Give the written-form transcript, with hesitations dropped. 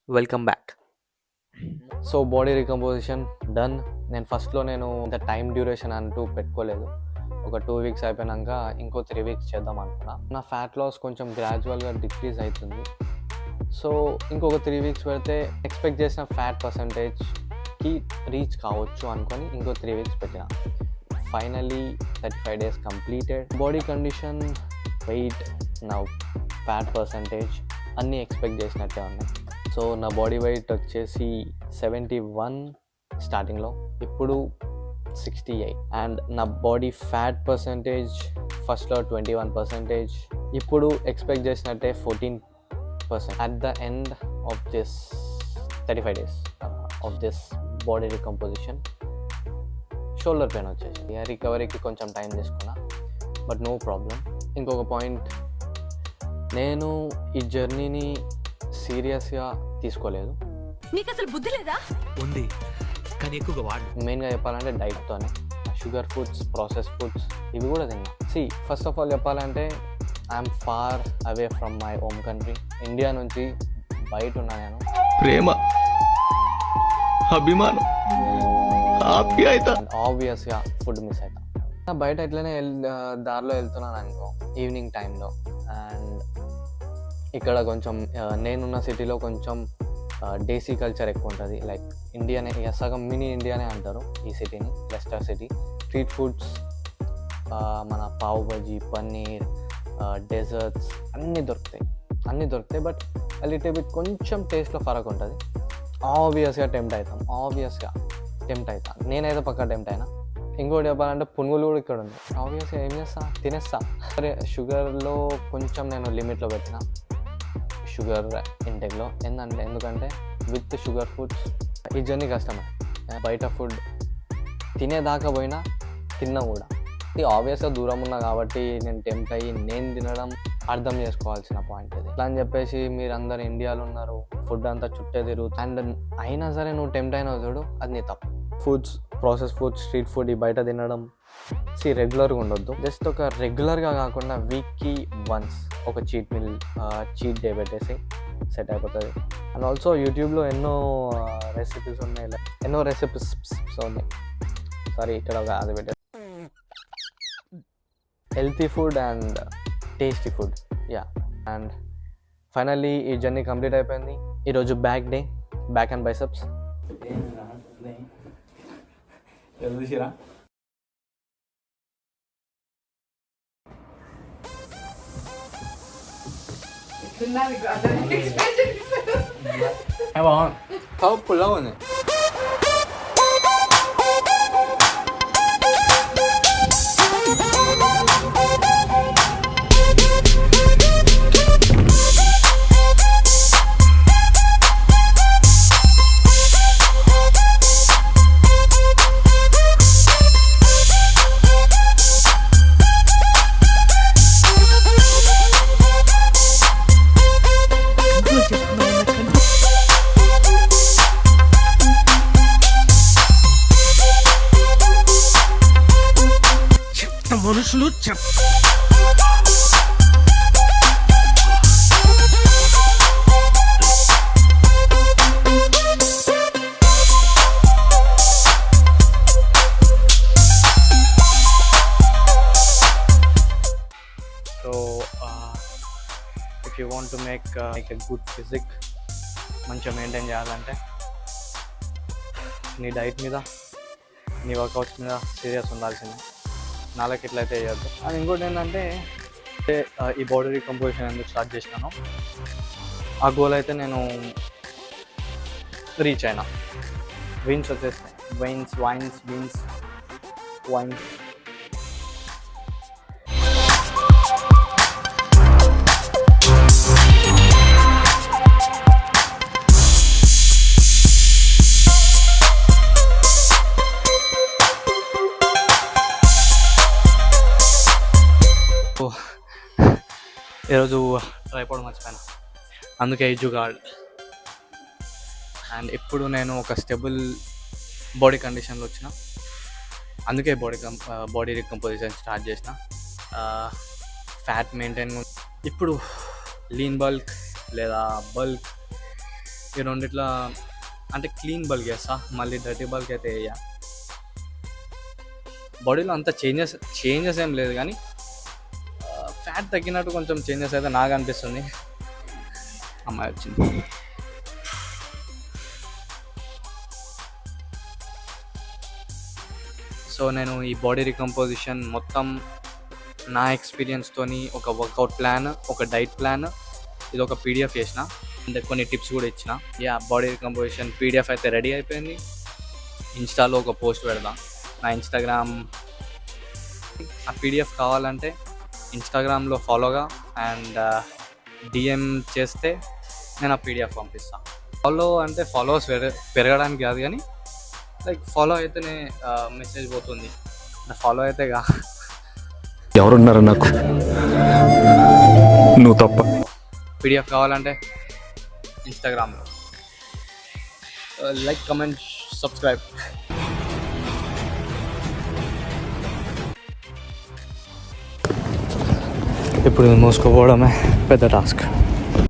Welcome back. So body recomposition done. నేను ఫస్ట్లో ఇంత టైం డ్యూరేషన్ అంటూ పెట్టుకోలేదు. ఒక 2 వీక్స్ అయిపోయాక ఇంకో 3 వీక్స్ చేద్దాం అనుకున్నా. నా ఫ్యాట్ లాస్ కొంచెం గ్రాడ్యువల్గా డిక్రీజ్ అవుతుంది. సో ఇంకొక 3 వీక్స్ పెడితే ఎక్స్పెక్ట్ చేసిన ఫ్యాట్ పర్సంటేజ్కి రీచ్ కావచ్చు అనుకొని ఇంకో 3 వీక్స్ పెట్టిన. Finally 35 days completed. Body condition, weight, నా ఫ్యాట్ పర్సంటేజ్ అన్నీ ఎక్స్పెక్ట్ చేసినట్టే ఉన్నాయి. సో నా బాడీ వెయిట్ వచ్చేసి 71 స్టార్టింగ్లో, ఇప్పుడు 68. అండ్ నా బాడీ ఫ్యాట్ పర్సంటేజ్ ఫస్ట్లో 21%, ఇప్పుడు ఎక్స్పెక్ట్ చేసినట్టే 14%. At the end of this 35 days of this body recomposition shoulder pain వచ్చేసి రికవరీకి కొంచెం టైం తీసుకున్నా, బట్ నో ప్రాబ్లం. ఇంకొక పాయింట్, నేను ఈ జర్నీని సీరియస్గా తీసుకోలేదు. నీకు అసలు బుద్ధి లేదా? ఉంది, కానీ ఎక్కువగా వాడు. మెయిన్గా చెప్పాలంటే డైట్తోనే. షుగర్ ఫుడ్స్, ప్రాసెస్ ఫుడ్స్ ఇవి కూడా తిన్నా. ఫస్ట్ ఆఫ్ ఆల్ చెప్పాలంటే I'm far away from my home country. India నుంచి బయట ఉన్నా నేను. ప్రేమ, అభిమానం, ఆప్యాయత, ఆబ్వియస్గా ఫుడ్ మిస్ అవుతా. బయట ఎట్లనే దారిలో వెళ్తున్నాను అనుకో ఈవినింగ్ టైంలో, అండ్ ఇక్కడ కొంచెం నేనున్న సిటీలో కొంచెం దేశీ కల్చర్ ఎక్కువ ఉంటుంది. లైక్ ఇండియానే, సగం మినీ ఇండియానే అంటారు ఈ సిటీని, లెస్టర్ సిటీ. స్ట్రీట్ ఫుడ్స్, మన పావ్ బజీ, పన్నీర్, డెజర్ట్స్ అన్నీ దొరుకుతాయి. బట్ లిటిల్ బిట్ కొంచెం టేస్ట్లో ఫరక్ ఉంటుంది. ఆబ్వియస్గా టెంప్ట్ అవుతాం. నేనైతే పక్కా టెంప్ట్ అయినా. ఇంకోటి చెప్పాలంటే పునుగులు కూడా ఇక్కడ ఉంది. ఆబ్వియస్గా ఏం చేస్తా, తినేస్తా. సరే, షుగర్లో కొంచెం నేను లిమిట్లో పెట్టిన, షుగర్ ఇంటెక్లో. ఎందుకంటే విత్ షుగర్ ఫుడ్స్ ఈ జర్నీ కష్టమే. బయట ఫుడ్ తినేదాకా పోయినా, తిన్నా కూడా. ఇది ఆబ్వియస్గా దూరం ఉన్నా కాబట్టి నేను టెంప్ట్ అయ్యి నేను తినడం అర్థం చేసుకోవాల్సిన పాయింట్ ఇది. ఇట్లా అని చెప్పేసి మీరు అందరు ఇండియాలో ఉన్నారు, ఫుడ్ అంతా చుట్టే తిరుగుతుంది, అండ్ అయినా సరే నువ్వు టెంప్ట్ అయినావు చూడు, అది నీ తప్పు. Foods, process foods, street food ఈ బయట తినడం రెగ్యులర్గా ఉండొద్దు. జస్ట్ ఒక రెగ్యులర్గా కాకుండా వీక్కి వన్స్ ఒక చీట్ డే పెట్టేసి సెట్ అయిపోతుంది. అండ్ ఆల్సో యూట్యూబ్లో ఎన్నో రెసిపీస్ ఉన్నాయి. సారీ, ఇక్కడ ఒక అది పెట్టే healthy food and tasty food. And finally ఈ జర్నీ కంప్లీట్ అయిపోయింది. ఈరోజు బ్యాక్ అండ్ బైసెప్స్. పుల్లగా ఉంది. మనుషులు so if you want to make a good physique, మంచిగా మెయింటైన్ చేయాలంటే నీ డైట్ మీద, నీ వర్కౌట్స్ మీద సీరియస్ ఉండాల్సిందే. నాలుగు ఇట్లయితే వేయద్దు. అండ్ ఇంకోటి ఏంటంటే, ఈ బాడీ రికంపోజిషన్ ఎందుకు స్టార్ట్ చేసినాను, ఆ గోల్ అయితే నేను రీచ్ అయినా. వెయిన్స్ వచ్చేస్తాయి, వైన్స్. ఈరోజు ట్రైపాడ్ మర్చిపోయాను, అందుకే జుగాడ్. అండ్ ఇప్పుడు నేను ఒక స్టెబుల్ బాడీ కండిషన్లో వచ్చిన, అందుకే బాడీ రికంపోజిషన్ స్టార్ట్ చేసిన. ఫ్యాట్ మెయింటైన్, ఇప్పుడు లీన్ బల్క్ లేదా బల్క్ ఈ రెండిట్లా అంటే క్లీన్ బల్క్ వేస్తా, మళ్ళీ డర్టీ బల్క్ అయితే వేయ. బాడీలో అంత చేంజెస్ ఏం లేదు, కానీ ఫ్యాట్ తగ్గినట్టు కొంచెం చేంజెస్ అయితే నాకు అనిపిస్తుంది. అమ్మాయి వచ్చింది. సో నేను ఈ బాడీ రికంపోజిషన్ మొత్తం నా ఎక్స్పీరియన్స్తోని ఒక వర్కౌట్ ప్లాన్, ఒక డైట్ ప్లాన్, ఇది ఒక పీడిఎఫ్ చేసిన, అంటే కొన్ని టిప్స్ కూడా ఇచ్చిన. బాడీ రికంపోజిషన్ పీడిఎఫ్ అయితే రెడీ అయిపోయింది. ఇన్స్టాలో ఒక పోస్ట్ పెడదాం, నా ఇన్స్టాగ్రామ్. ఆ పీడిఎఫ్ కావాలంటే ఇన్స్టాగ్రామ్లో ఫాలోగా అండ్ డిఎం చేస్తే నేను ఆ పీడిఎఫ్ పంపిస్తాను. ఫాలో అంటే ఫాలోవర్స్ పెరగడానికి కాదు, కానీ లైక్ ఫాలో అయితేనే మెసేజ్ పోతుంది. ఫాలో అయితే ఎవరున్నారు నాకు, నువ్వు తప్ప. పీడిఎఫ్ కావాలంటే ఇన్స్టాగ్రామ్లో లైక్, కమెంట్, సబ్స్క్రైబ్. ఇప్పుడు మోసుకోపోవడమే పెద్ద టాస్క్.